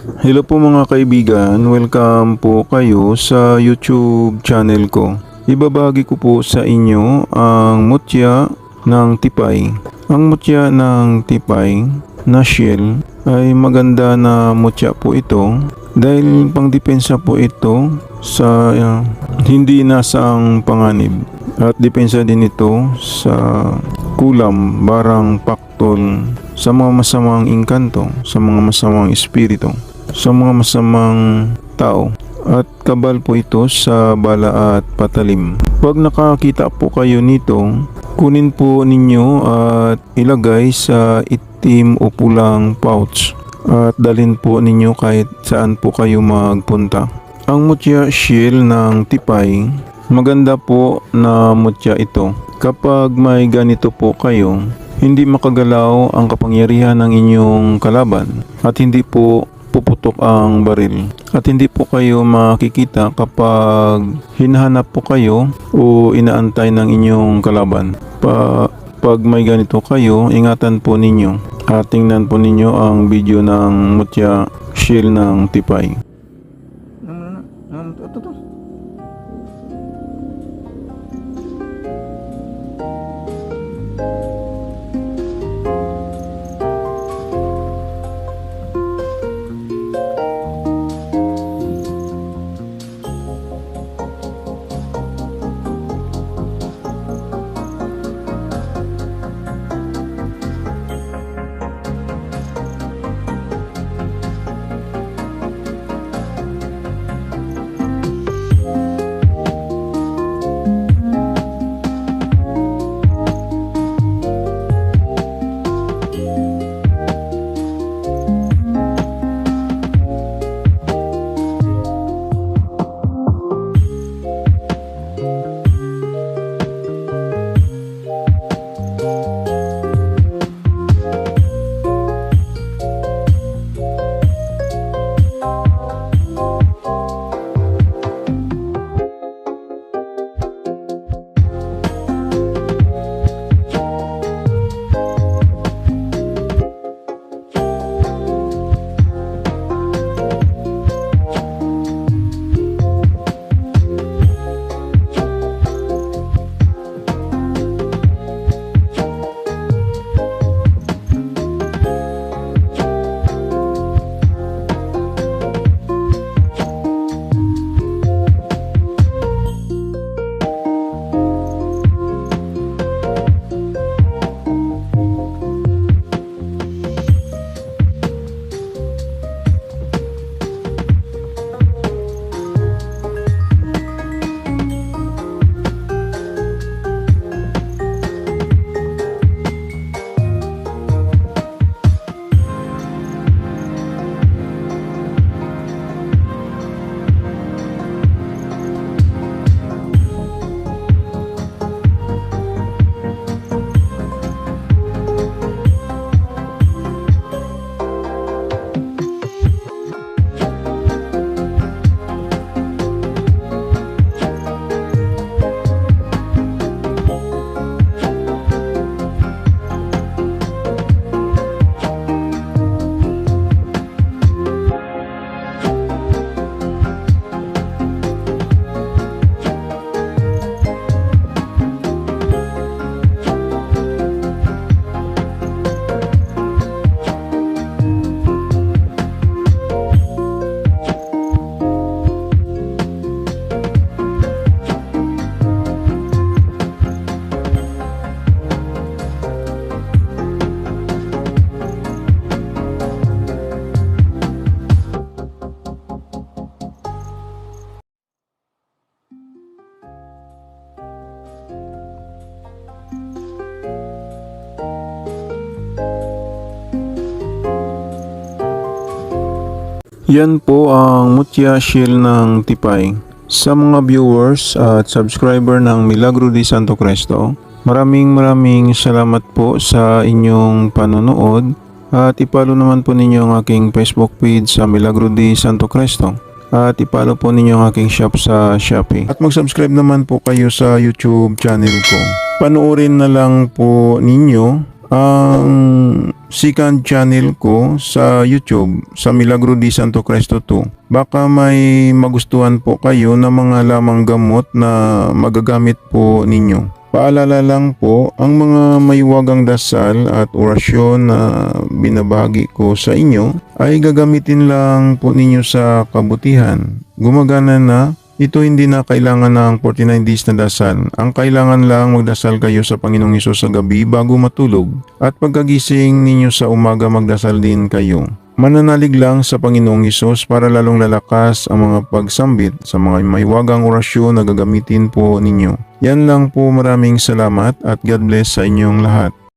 Hello po mga kaibigan, welcome po kayo sa YouTube channel ko. Ibabagi ko po sa inyo ang mutya ng tipay. Ang mutya ng tipay na shell ay maganda na mutya po ito dahil pangdepensa po ito sa hindi nasang panganib. At depensa din ito sa kulam, barang, paktol, sa mga masamang engkanto, sa mga masamang espiritu, sa mga masamang tao, at kabal po ito sa bala at patalim. Pag nakakita po kayo nito, kunin po ninyo at ilagay sa itim o pulang pouch at dalhin po ninyo kahit saan po kayo magpunta. Ang mutya shell ng tipay, maganda po na mutya ito. Kapag may ganito po kayo, hindi makagalaw ang kapangyarihan ng inyong kalaban at hindi po puputok ang baril. At hindi po kayo makikita kapag hinahanap po kayo o inaantay ng inyong kalaban. Pag may ganito kayo, ingatan po ninyo at tingnan po ninyo ang video ng mutya shell ng tipay. Yan po ang mutya shell ng tipay. Sa mga viewers at subscriber ng Milagro de Santo Cristo, maraming salamat po sa inyong panonood at ipalo naman po ninyo ang aking Facebook page sa Milagro de Santo Cristo at ipalo po ninyo ang aking shop sa Shopee. At mag-subscribe naman po kayo sa YouTube channel ko. Panoorin na lang po ninyo ang second channel ko sa YouTube, sa Milagro di Santo Cristo 2. Baka may magustuhan po kayo na mga lamang gamot na magagamit po ninyo. Paalala lang po, ang mga maywagang dasal at orasyon na binabahagi ko sa inyo ay gagamitin lang po ninyo sa kabutihan. Gumagana na. Ito hindi na kailangan ng 49 days na dasal. Ang kailangan lang magdasal kayo sa Panginoong Hesus sa gabi bago matulog. At pagkagising ninyo sa umaga magdasal din kayo. Mananalig lang sa Panginoong Hesus para lalong lalakas ang mga pagsambit sa mga mahiwagang orasyon na gagamitin po ninyo. Yan lang po, maraming salamat at God bless sa inyong lahat.